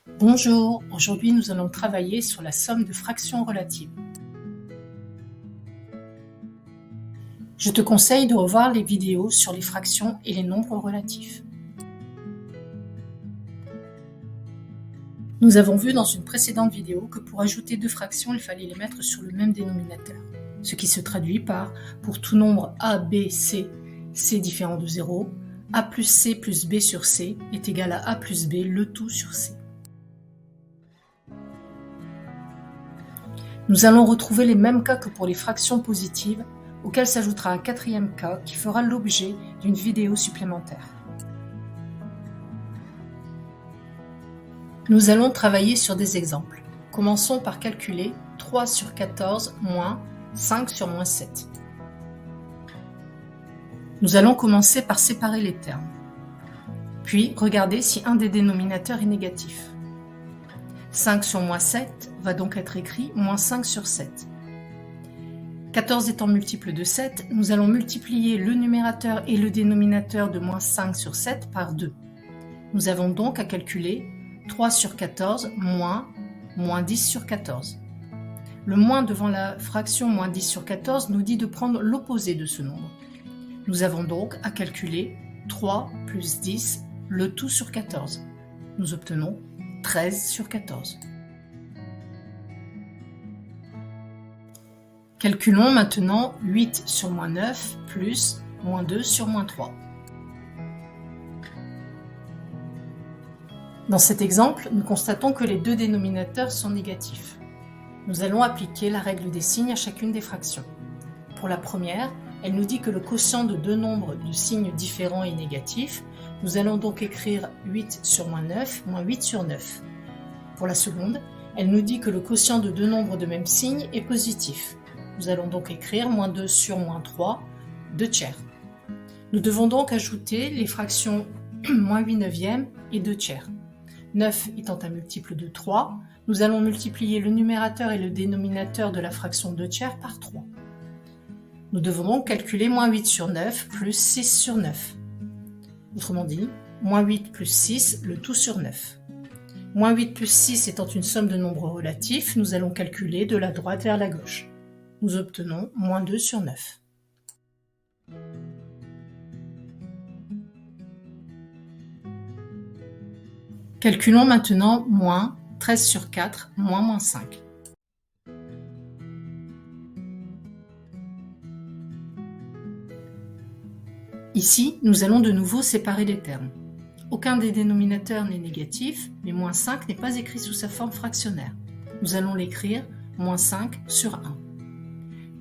Bonjour, aujourd'hui nous allons travailler sur la somme de fractions relatives. Je te conseille de revoir les vidéos sur les fractions et les nombres relatifs. Nous avons vu dans une précédente vidéo que pour ajouter deux fractions, il fallait les mettre sur le même dénominateur, ce qui se traduit par, pour tout nombre a, b, c, c différent de 0, a plus c plus b sur c est égal à a plus b, le tout sur c. Nous allons retrouver les mêmes cas que pour les fractions positives, auxquelles s'ajoutera un quatrième cas qui fera l'objet d'une vidéo supplémentaire. Nous allons travailler sur des exemples. Commençons par calculer 3 sur 14 moins 5 sur moins 7. Nous allons commencer par séparer les termes, puis regarder si un des dénominateurs est négatif. 5 sur moins 7 va donc être écrit moins 5 sur 7. 14 étant multiple de 7, nous allons multiplier le numérateur et le dénominateur de moins 5 sur 7 par 2. Nous avons donc à calculer 3 sur 14 moins 10 sur 14. Le moins devant la fraction moins 10 sur 14 nous dit de prendre l'opposé de ce nombre. Nous avons donc à calculer 3 plus 10, le tout sur 14. Nous obtenons 13 sur 14. Calculons maintenant 8 sur moins 9 plus moins 2 sur moins 3. Dans cet exemple, nous constatons que les deux dénominateurs sont négatifs. Nous allons appliquer la règle des signes à chacune des fractions. Pour la première, elle nous dit que le quotient de deux nombres de signes différents est négatif. Nous allons donc écrire 8 sur moins 9, moins 8 sur 9. Pour la seconde, elle nous dit que le quotient de deux nombres de même signe est positif. Nous allons donc écrire moins 2 sur moins 3, 2 tiers. Nous devons donc ajouter les fractions moins 8 neuvièmes et 2 tiers. 9 étant un multiple de 3, nous allons multiplier le numérateur et le dénominateur de la fraction 2 tiers par 3. Nous devons donc calculer moins 8 sur 9 plus 6 sur 9. Autrement dit, moins 8 plus 6, le tout sur 9. Moins 8 plus 6 étant une somme de nombres relatifs, nous allons calculer de la droite vers la gauche. Nous obtenons moins 2 sur 9. Calculons maintenant moins 13 sur 4, moins 5. Ici, nous allons de nouveau séparer les termes. Aucun des dénominateurs n'est négatif, mais moins 5 n'est pas écrit sous sa forme fractionnaire. Nous allons l'écrire moins 5 sur 1.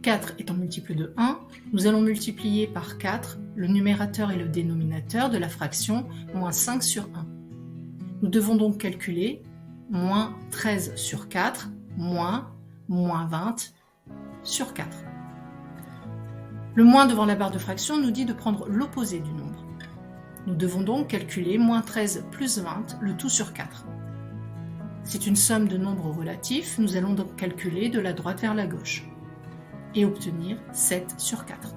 4 étant multiple de 1, nous allons multiplier par 4 le numérateur et le dénominateur de la fraction moins 5 sur 1. Nous devons donc calculer moins 13 sur 4 moins 20 sur 4. Le moins devant la barre de fraction nous dit de prendre l'opposé du nombre. Nous devons donc calculer moins 13 plus 20, le tout sur 4. C'est une somme de nombres relatifs, nous allons donc calculer de la droite vers la gauche et obtenir 7 sur 4.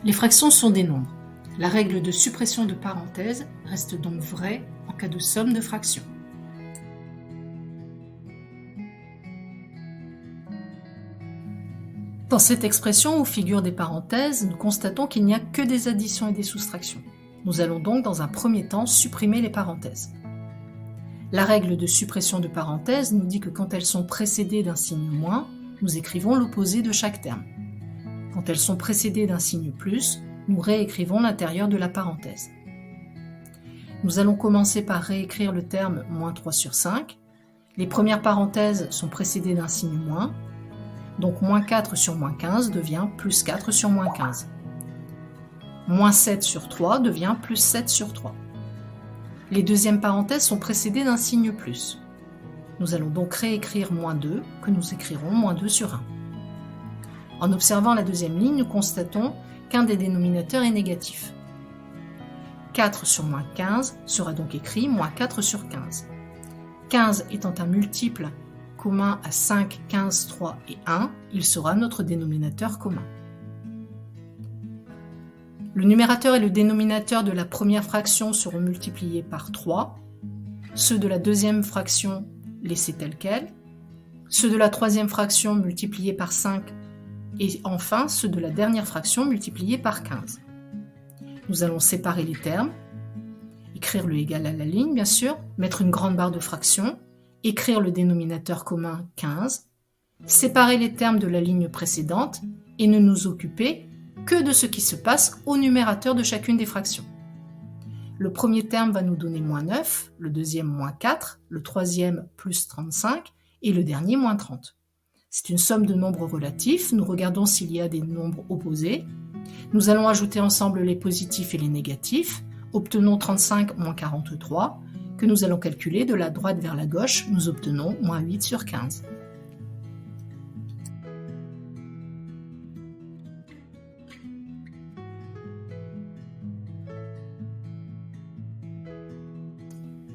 Les fractions sont des nombres. La règle de suppression de parenthèses reste donc vraie en cas de somme de fractions. Dans cette expression où figurent des parenthèses, nous constatons qu'il n'y a que des additions et des soustractions. Nous allons donc dans un premier temps supprimer les parenthèses. La règle de suppression de parenthèses nous dit que quand elles sont précédées d'un signe moins, nous écrivons l'opposé de chaque terme. Quand elles sont précédées d'un signe plus, nous réécrivons l'intérieur de la parenthèse. Nous allons commencer par réécrire le terme moins 3 sur 5. Les premières parenthèses sont précédées d'un signe moins, donc moins 4 sur moins 15 devient plus 4 sur moins 15. Moins 7 sur 3 devient plus 7 sur 3. Les deuxièmes parenthèses sont précédées d'un signe plus. Nous allons donc réécrire moins 2, que nous écrirons moins 2 sur 1. En observant la deuxième ligne, nous constatons qu'un des dénominateurs est négatif. 4 sur moins 15 sera donc écrit moins 4 sur 15. 15 étant un multiple commun à 5, 15, 3 et 1, il sera notre dénominateur commun. Le numérateur et le dénominateur de la première fraction seront multipliés par 3, ceux de la deuxième fraction laissés tels quels, ceux de la troisième fraction multipliés par 5 et enfin ceux de la dernière fraction multipliés par 15. Nous allons séparer les termes, écrire le égal à la ligne bien sûr, mettre une grande barre de fraction, écrire le dénominateur commun 15, séparer les termes de la ligne précédente et ne nous occuper que de ce qui se passe au numérateur de chacune des fractions. Le premier terme va nous donner moins 9, le deuxième moins 4, le troisième plus 35 et le dernier moins 30. C'est une somme de nombres relatifs, nous regardons s'il y a des nombres opposés. Nous allons ajouter ensemble les positifs et les négatifs, obtenons 35 moins 43, que nous allons calculer de la droite vers la gauche, nous obtenons moins 8 sur 15.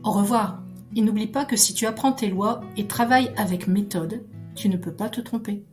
Au revoir, et n'oublie pas que si tu apprends tes lois et travailles avec méthode, tu ne peux pas te tromper.